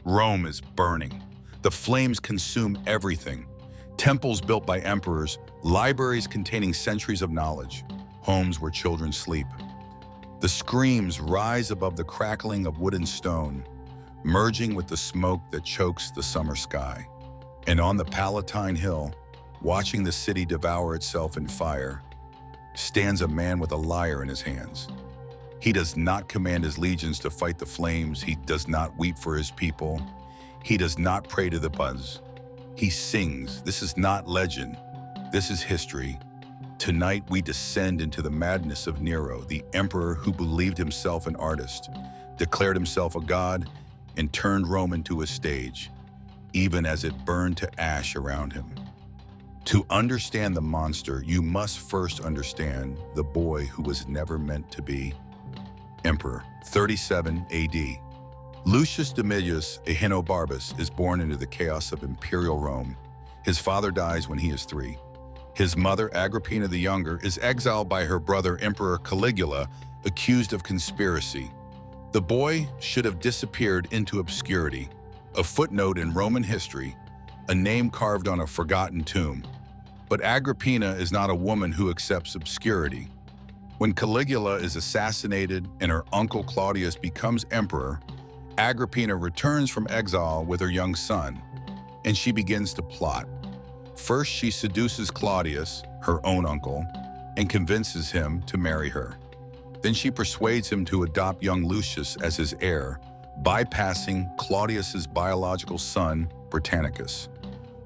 Rome is burning. The flames consume everything. Temples built by emperors, libraries containing centuries of knowledge, homes where children sleep. The screams rise above the crackling of wood and stone, merging with the smoke that chokes the summer sky. And on the Palatine Hill, watching the city devour itself in fire, stands a man with a lyre in his hands. He does not command his legions to fight the flames. He does not weep for his people. He does not pray to the buds. He sings. This is not legend. This is history. Tonight we descend into the madness of Nero, the emperor who believed himself an artist, declared himself a god, and turned Rome into a stage, even as it burned to ash around him. To understand the monster, you must first understand the boy who was never meant to be. Emperor, 37 AD. Lucius Domitius Ahenobarbus is born into the chaos of imperial Rome. His father dies when he is 3. His mother, Agrippina the Younger, is exiled by her brother, Emperor Caligula, accused of conspiracy. The boy should have disappeared into obscurity, a footnote in Roman history, a name carved on a forgotten tomb. But Agrippina is not a woman who accepts obscurity. When Caligula is assassinated and her uncle Claudius becomes emperor, Agrippina returns from exile with her young son, and she begins to plot. First, she seduces Claudius, her own uncle, and convinces him to marry her. Then she persuades him to adopt young Lucius as his heir, bypassing Claudius's biological son, Britannicus.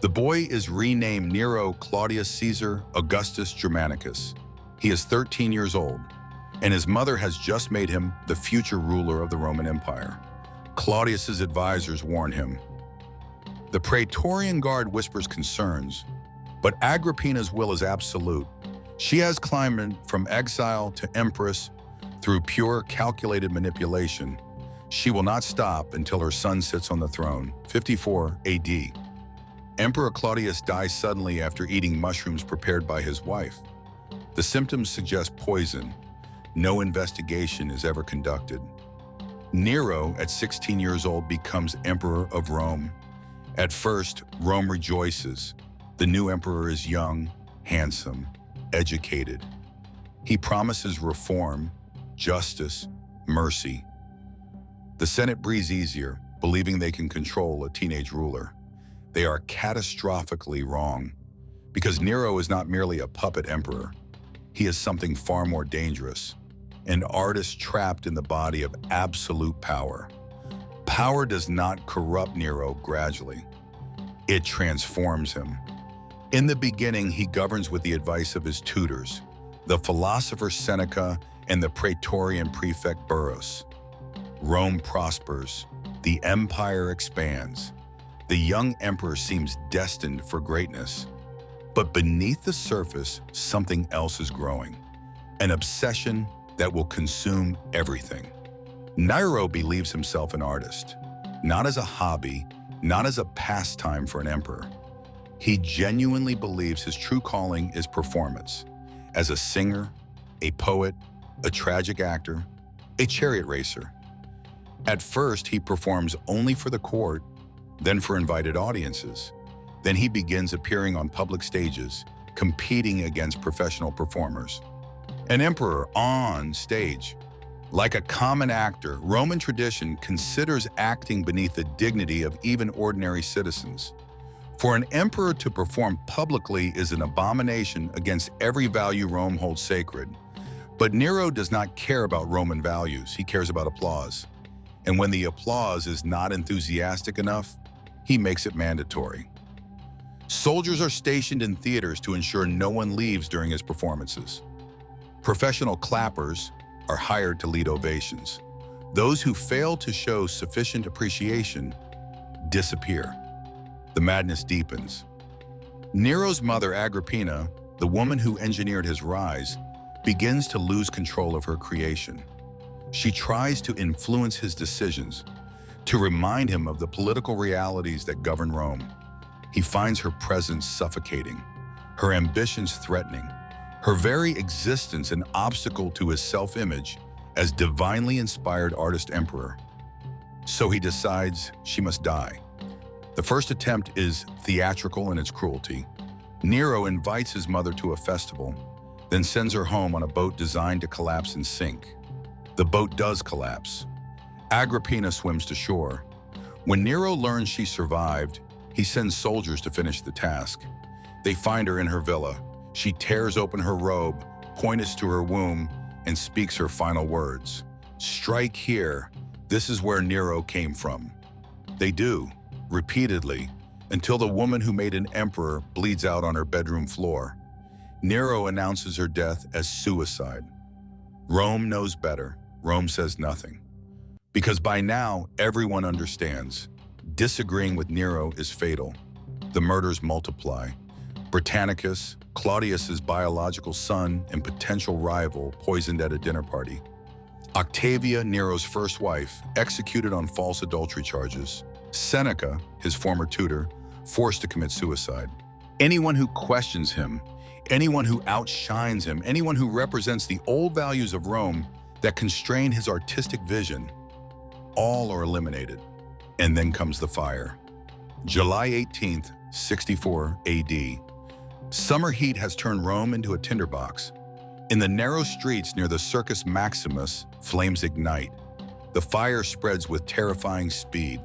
The boy is renamed Nero Claudius Caesar Augustus Germanicus. He is 13 years old, and his mother has just made him the future ruler of the Roman Empire. Claudius's advisors warn him. The Praetorian Guard whispers concerns, but Agrippina's will is absolute. She has climbed from exile to empress through pure calculated manipulation. She will not stop until her son sits on the throne. 54 AD. Emperor Claudius dies suddenly after eating mushrooms prepared by his wife. The symptoms suggest poison. No investigation is ever conducted. Nero, at 16 years old, becomes emperor of Rome. At first, Rome rejoices. The new emperor is young, handsome, educated. He promises reform, justice, mercy. The Senate breathes easier, believing they can control a teenage ruler. They are catastrophically wrong, because Nero is not merely a puppet emperor. He is something far more dangerous, an artist trapped in the body of absolute power. Power does not corrupt Nero gradually. It transforms him. In the beginning, he governs with the advice of his tutors, the philosopher Seneca and the Praetorian prefect Burrus. Rome prospers. The empire expands. The young emperor seems destined for greatness. But beneath the surface, something else is growing. An obsession that will consume everything. Nero believes himself an artist, not as a hobby, not as a pastime for an emperor. He genuinely believes his true calling is performance. As a singer, a poet, a tragic actor, a chariot racer. At first, he performs only for the court, then for invited audiences. Then he begins appearing on public stages, competing against professional performers. An emperor on stage. Like a common actor, Roman tradition considers acting beneath the dignity of even ordinary citizens. For an emperor to perform publicly is an abomination against every value Rome holds sacred. But Nero does not care about Roman values, he cares about applause. And when the applause is not enthusiastic enough, he makes it mandatory. Soldiers are stationed in theaters to ensure no one leaves during his performances. Professional clappers are hired to lead ovations. Those who fail to show sufficient appreciation disappear. The madness deepens. Nero's mother, Agrippina, the woman who engineered his rise, begins to lose control of her creation. She tries to influence his decisions, to remind him of the political realities that govern Rome. He finds her presence suffocating, her ambitions threatening, her very existence an obstacle to his self-image as divinely inspired artist emperor. So he decides she must die. The first attempt is theatrical in its cruelty. Nero invites his mother to a festival, then sends her home on a boat designed to collapse and sink. The boat does collapse. Agrippina swims to shore. When Nero learns she survived, he sends soldiers to finish the task. They find her in her villa. She tears open her robe, points to her womb, and speaks her final words. "Strike here. This is where Nero came from." They do, repeatedly, until the woman who made an emperor bleeds out on her bedroom floor. Nero announces her death as suicide. Rome knows better. Rome says nothing. Because by now, everyone understands. Disagreeing with Nero is fatal. The murders multiply. Britannicus, Claudius's biological son and potential rival, poisoned at a dinner party. Octavia, Nero's first wife, executed on false adultery charges. Seneca, his former tutor, forced to commit suicide. Anyone who questions him, anyone who outshines him, anyone who represents the old values of Rome that constrain his artistic vision, all are eliminated. And then comes the fire. July 18th, 64 AD. Summer heat has turned Rome into a tinderbox. In the narrow streets near the Circus Maximus, flames ignite. The fire spreads with terrifying speed.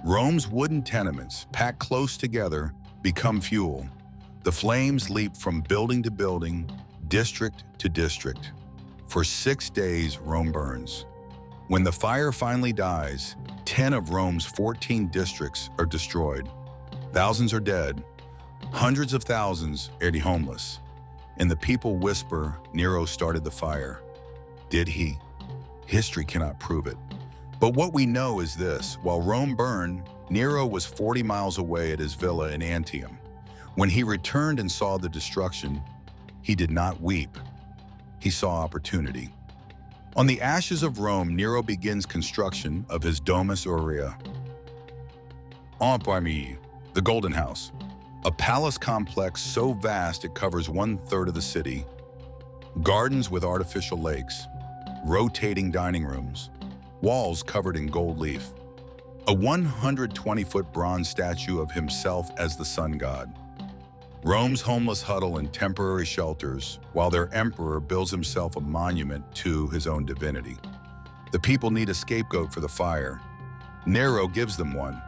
Rome's wooden tenements, packed close together, become fuel. The flames leap from building to building, district to district. For 6 days, Rome burns. When the fire finally dies, 10 of Rome's 14 districts are destroyed. Thousands are dead. Hundreds of thousands are homeless. And the people whisper, Nero started the fire. Did he? History cannot prove it. But what we know is this: while Rome burned, Nero was 40 miles away at his villa in Antium. When he returned and saw the destruction, he did not weep. He saw opportunity. On the ashes of Rome, Nero begins construction of his Domus Aurea. Empire, the Golden House, a palace complex so vast it covers 1/3 of the city, gardens with artificial lakes, rotating dining rooms, walls covered in gold leaf, a 120-foot bronze statue of himself as the sun god. Rome's homeless huddle in temporary shelters, while their emperor builds himself a monument to his own divinity. The people need a scapegoat for the fire. Nero gives them one: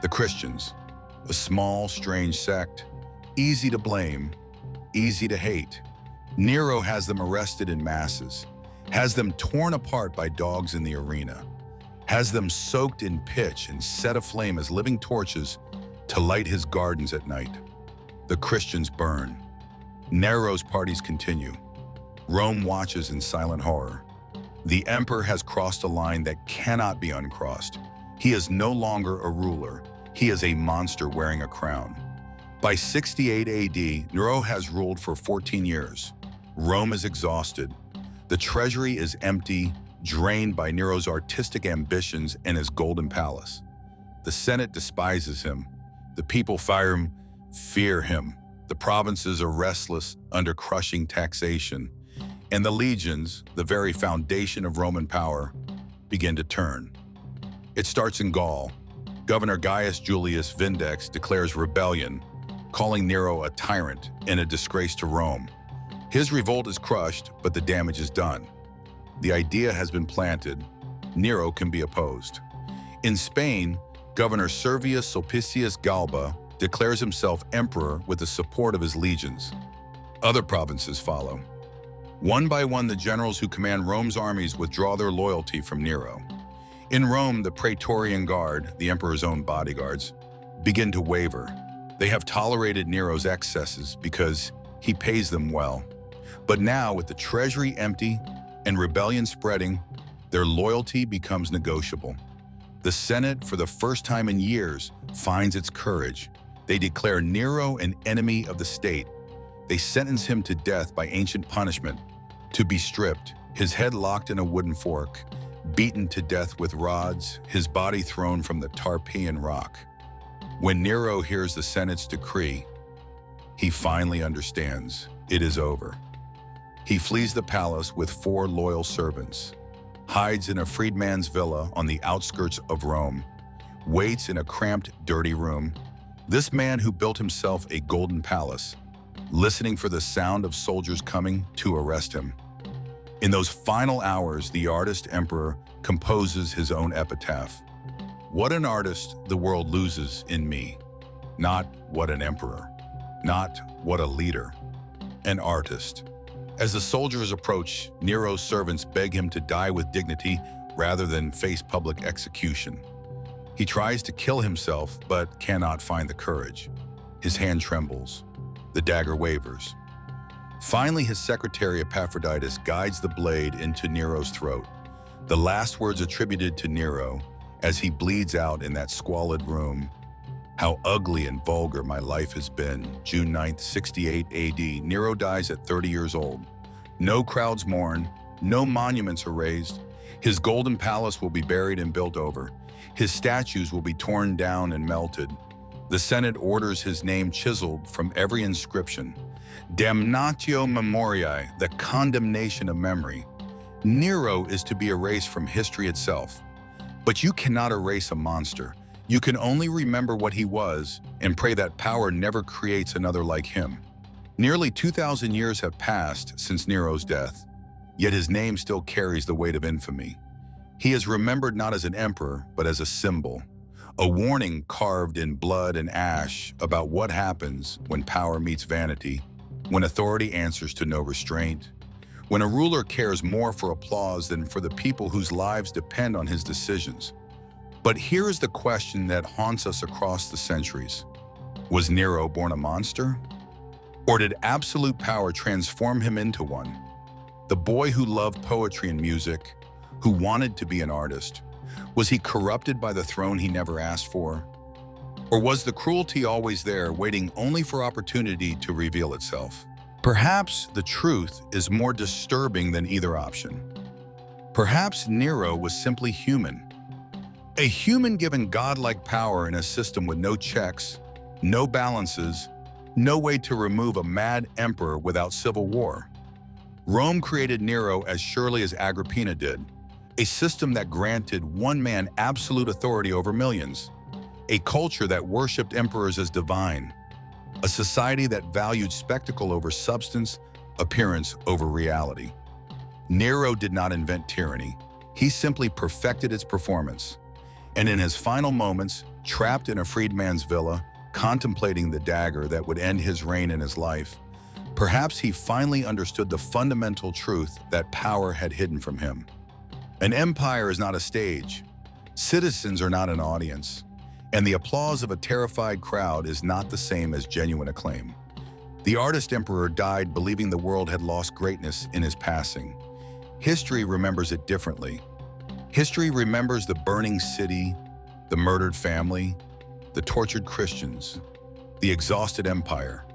the Christians, a small, strange sect, easy to blame, easy to hate. Nero has them arrested in masses, has them torn apart by dogs in the arena, has them soaked in pitch and set aflame as living torches to light his gardens at night. The Christians burn. Nero's parties continue. Rome watches in silent horror. The emperor has crossed a line that cannot be uncrossed. He is no longer a ruler. He is a monster wearing a crown. By 68 AD, Nero has ruled for 14 years. Rome is exhausted. The treasury is empty, drained by Nero's artistic ambitions and his golden palace. The Senate despises him. The people fear him. The provinces are restless under crushing taxation. And the legions, the very foundation of Roman power, begin to turn. It starts in Gaul. Governor Gaius Julius Vindex declares rebellion, calling Nero a tyrant and a disgrace to Rome. His revolt is crushed, but the damage is done. The idea has been planted. Nero can be opposed. In Spain, Governor Servius Sulpicius Galba declares himself emperor with the support of his legions. Other provinces follow. One by one, the generals who command Rome's armies withdraw their loyalty from Nero. In Rome, the Praetorian Guard, the emperor's own bodyguards, begin to waver. They have tolerated Nero's excesses because he pays them well. But now, with the treasury empty and rebellion spreading, their loyalty becomes negotiable. The Senate, for the first time in years, finds its courage. They declare Nero an enemy of the state. They sentence him to death by ancient punishment, to be stripped, his head locked in a wooden fork, beaten to death with rods, his body thrown from the Tarpeian rock. When Nero hears the Senate's decree, he finally understands it is over. He flees the palace with 4 loyal servants. hides in a freedman's villa on the outskirts of Rome, waits in a cramped, dirty room. This man who built himself a golden palace, listening for the sound of soldiers coming to arrest him. In those final hours, the artist emperor composes his own epitaph. What an artist the world loses in me. Not what an emperor. Not what a leader. An artist. As the soldiers approach, Nero's servants beg him to die with dignity rather than face public execution. He tries to kill himself, but cannot find the courage. His hand trembles. The dagger wavers. Finally, his secretary Epaphroditus guides the blade into Nero's throat. The last words attributed to Nero as he bleeds out in that squalid room. How ugly and vulgar my life has been. June 9th, 68 AD. Nero dies at 30 years old. No crowds mourn. No monuments are raised. His golden palace will be buried and built over. His statues will be torn down and melted. The Senate orders his name chiseled from every inscription. Damnatio memoriae, the condemnation of memory. Nero is to be erased from history itself. But you cannot erase a monster. You can only remember what he was and pray that power never creates another like him. Nearly 2,000 years have passed since Nero's death, yet his name still carries the weight of infamy. He is remembered not as an emperor, but as a symbol, a warning carved in blood and ash about what happens when power meets vanity, when authority answers to no restraint, when a ruler cares more for applause than for the people whose lives depend on his decisions. But here is the question that haunts us across the centuries. Was Nero born a monster? Or did absolute power transform him into one? The boy who loved poetry and music, who wanted to be an artist, was he corrupted by the throne he never asked for? Or was the cruelty always there, waiting only for opportunity to reveal itself? Perhaps the truth is more disturbing than either option. Perhaps Nero was simply human. A human given godlike power in a system with no checks, no balances, no way to remove a mad emperor without civil war. Rome created Nero as surely as Agrippina did, a system that granted one man absolute authority over millions, a culture that worshipped emperors as divine, a society that valued spectacle over substance, appearance over reality. Nero did not invent tyranny. He simply perfected its performance. And in his final moments, trapped in a freedman's villa, contemplating the dagger that would end his reign and his life, perhaps he finally understood the fundamental truth that power had hidden from him. An empire is not a stage. Citizens are not an audience. And the applause of a terrified crowd is not the same as genuine acclaim. The artist emperor died believing the world had lost greatness in his passing. History remembers it differently. History remembers the burning city, the murdered family, the tortured Christians, the exhausted empire.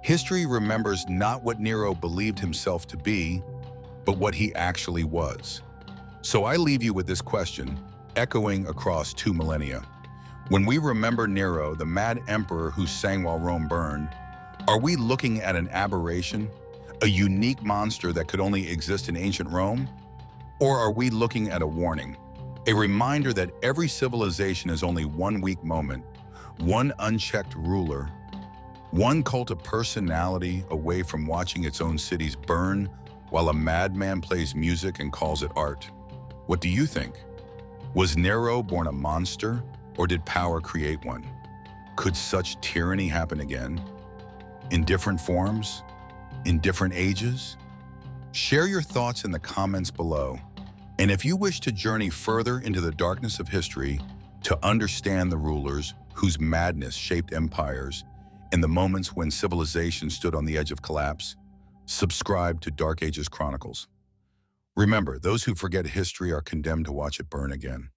History remembers not what Nero believed himself to be, but what he actually was. So I leave you with this question, echoing across 2 millennia. When we remember Nero, the mad emperor who sang while Rome burned, are we looking at an aberration, a unique monster that could only exist in ancient Rome? Or are we looking at a warning, a reminder that every civilization is only one weak moment, one unchecked ruler, one cult of personality away from watching its own cities burn while a madman plays music and calls it art? What do you think? Was Nero born a monster, or did power create one? Could such tyranny happen again? In different forms? In different ages? Share your thoughts in the comments below. And if you wish to journey further into the darkness of history, to understand the rulers whose madness shaped empires and the moments when civilization stood on the edge of collapse, subscribe to Dark Ages Chronicles. Remember, those who forget history are condemned to watch it burn again.